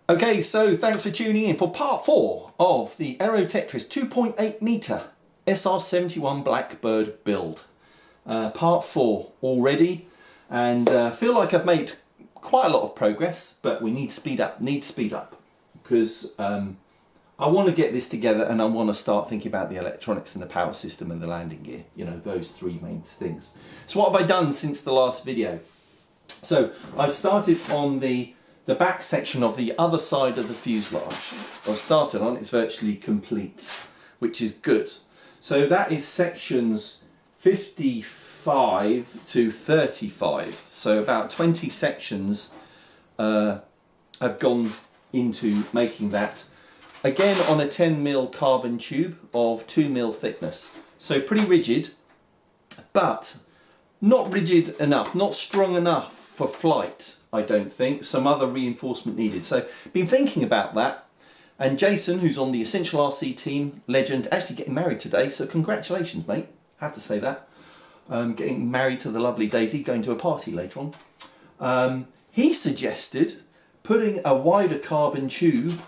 Okay, so thanks for tuning in for part 4 of the AeroTetris 2.8 metre SR71 Blackbird build. Part 4 already, and feel like I've made quite a lot of progress, but we need to speed up, because I want to get this together and I want to start thinking about the electronics and the power system and the landing gear, you know, those three main things. So what have I done since the last video? So I've started on the back section of the other side of the fuselage. I started on, it's virtually complete, which is good. So that is sections 55 to 35. So about 20 sections have gone into making that. Again on a 10mm carbon tube of 2mm thickness. So pretty rigid, but not rigid enough, not strong enough for flight, I don't think. Some other reinforcement needed. So been thinking about that, and Jason, who's on the Essential RC team, legend, actually getting married today, so congratulations mate, have to say that. Getting married to the lovely Daisy, going to a party later on. He suggested putting a wider carbon tube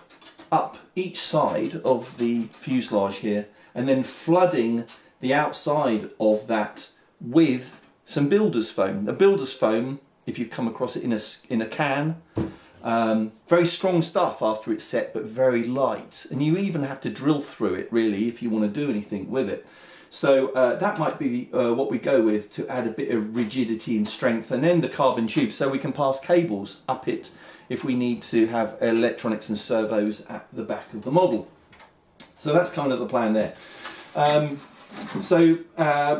up each side of the fuselage here, and then flooding the outside of that with some builder's foam. The builder's foam, if you come across it in a can, very strong stuff after it's set, but very light, and you even have to drill through it really if you want to do anything with it. So that might be what we go with to add a bit of rigidity and strength, and then the carbon tube so we can pass cables up it if we need to have electronics and servos at the back of the model. So that's kind of the plan there.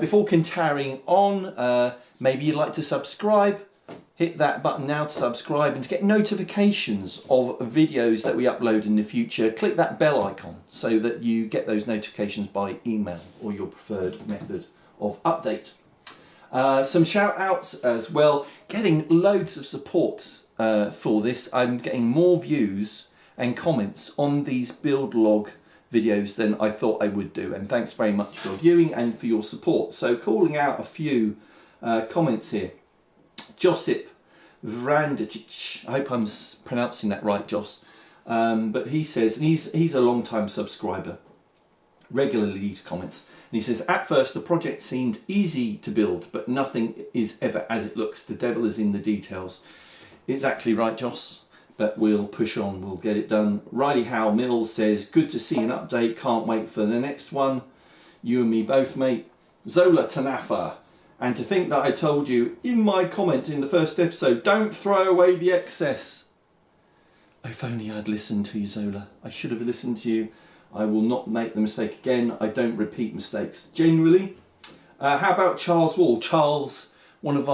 Before carrying on, maybe you'd like to subscribe. Hit that button now to subscribe and to get notifications of videos that we upload in the future. Click that bell icon so that you get those notifications by email or your preferred method of update. Some shout outs as well. Getting loads of support for this. I'm getting more views and comments on these build log videos than I thought I would do, and thanks very much for viewing and for your support. So calling out a few comments here. Josip Vrandacic, I hope I'm pronouncing that right, Joss, but he says, and he's a long time subscriber, regularly leaves comments, and he says, at first the project seemed easy to build, but nothing is ever as it looks. The devil is in the details. Exactly right, Joss, but we'll push on, we'll get it done. Riley Howe Mills says, good to see an update, can't wait for the next one. You and me both, mate. Zola Tanafa, and to think that I told you in my comment in the first episode, don't throw away the excess. If only I'd listened to you, Zola. I should have listened to you. I will not make the mistake again. I don't repeat mistakes generally. How about Charles Wall? Charles, one of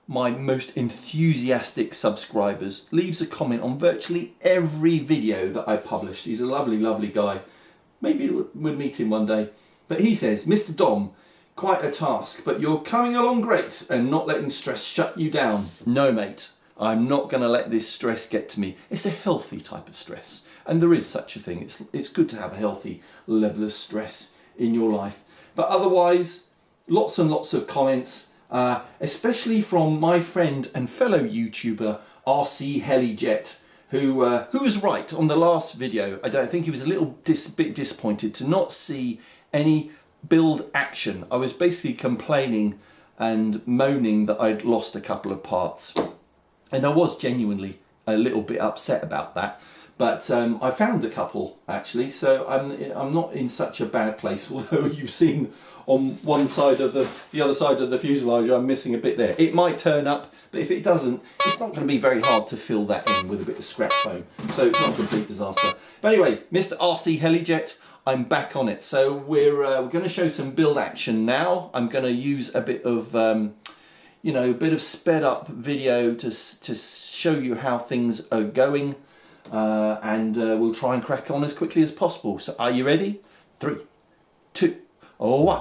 my most enthusiastic subscribers, leaves a comment on virtually every video that I published. He's a lovely, lovely guy. Maybe we'll meet him one day. But he says, Mr. Dom, quite a task, but you're coming along great and not letting stress shut you down. No, mate, I'm not going to let this stress get to me. It's a healthy type of stress, and there is such a thing. It's good to have a healthy level of stress in your life. But otherwise, lots and lots of comments, especially from my friend and fellow YouTuber RC Helijet, who was right on the last video. I think he was a little bit disappointed to not see any build action. I was basically complaining and moaning that I'd lost a couple of parts, and I was genuinely a little bit upset about that, but I found a couple actually, so I'm not in such a bad place, although you've seen on one side of the other side of the fuselage I'm missing a bit there. It might turn up, but if it doesn't, it's not going to be very hard to fill that in with a bit of scrap foam, so it's not a complete disaster. But anyway, Mr. RC Helijet, I'm back on it. So we're going to show some build action now. I'm going to use a bit of, you know, a bit of sped up video to show you how things are going, and we'll try and crack on as quickly as possible. So are you ready? 3, 2, 1.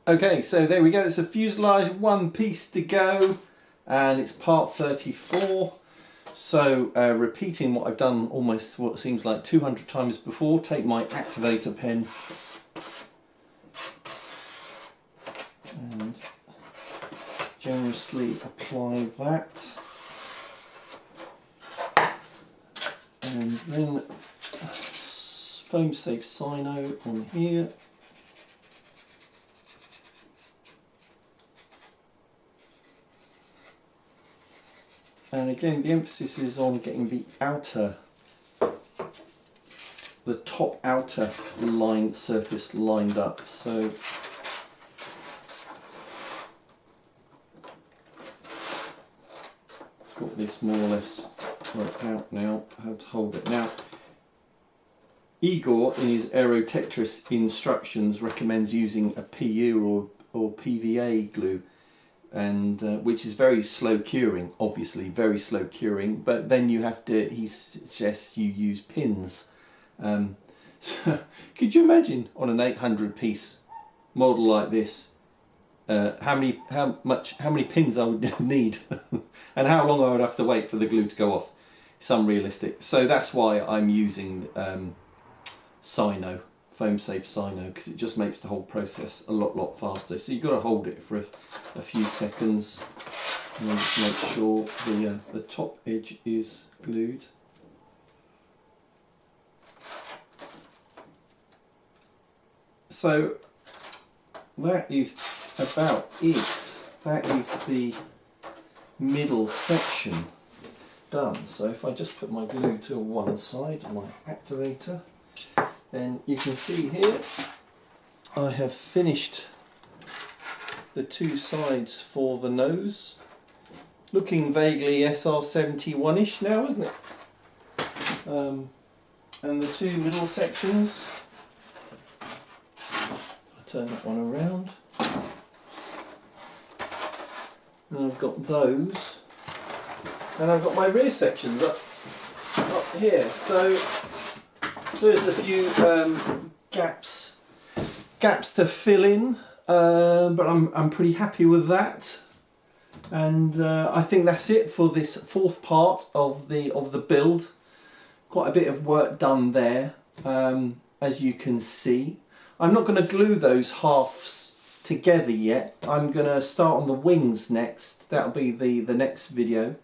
Okay, so there we go. It's a fuselage, one piece to go, and it's part 34. So repeating what I've done almost what seems like 200 times before, take my activator pen and generously apply that, and then foam safe Sino on here. And again, the emphasis is on getting the top outer line surface lined up. So got this more or less worked out now, how to hold it. Now, Igor in his AeroTetris instructions recommends using a PU or PVA glue, and which is very slow curing, obviously very slow curing, but then you have to, he suggests you use pins. So could you imagine on an 800 piece model like this, how many pins I would need and how long I would have to wait for the glue to go off? It's unrealistic. So that's why I'm using Sino, foam safe Sino, because it just makes the whole process a lot faster. So you've got to hold it for a few seconds and then just make sure the top edge is glued. So that is about it. That is the middle section done. So if I just put my glue to one side, my activator, then you can see here I have finished the two sides for the nose. Looking vaguely SR71-ish now, isn't it? And the two middle sections, I'll turn that one around. And I've got those. And I've got my rear sections up here. So there's a few gaps to fill in, but I'm pretty happy with that. And I think that's it for this fourth part of the build. Quite a bit of work done there, as you can see. I'm not going to glue those halves together yet. I'm going to start on the wings next. That'll be the next video,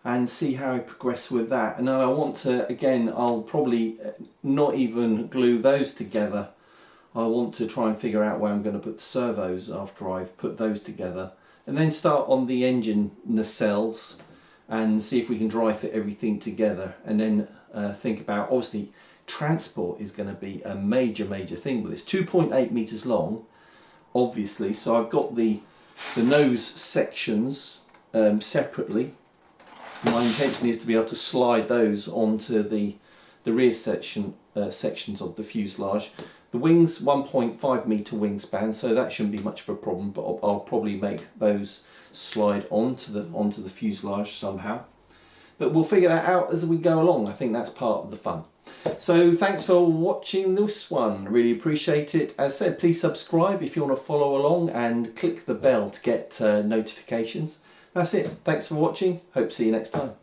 and see how I progress with that. And then I want to, again, I'll probably not even glue those together. I want to try and figure out where I'm going to put the servos after I've put those together, and then start on the engine nacelles and see if we can dry fit everything together, and then think about, obviously transport is going to be a major thing with this. 2.8 meters long, obviously, so I've got the nose sections separately. My intention is to be able to slide those onto the rear sections of the fuselage. The wings, 1.5 meter wingspan, so that shouldn't be much of a problem, but I'll probably make those slide onto the fuselage somehow. But we'll figure that out as we go along. I think that's part of the fun. So thanks for watching this one, really appreciate it. As I said, please subscribe if you want to follow along, and click the bell to get notifications. That's it. Thanks for watching. Hope to see you next time.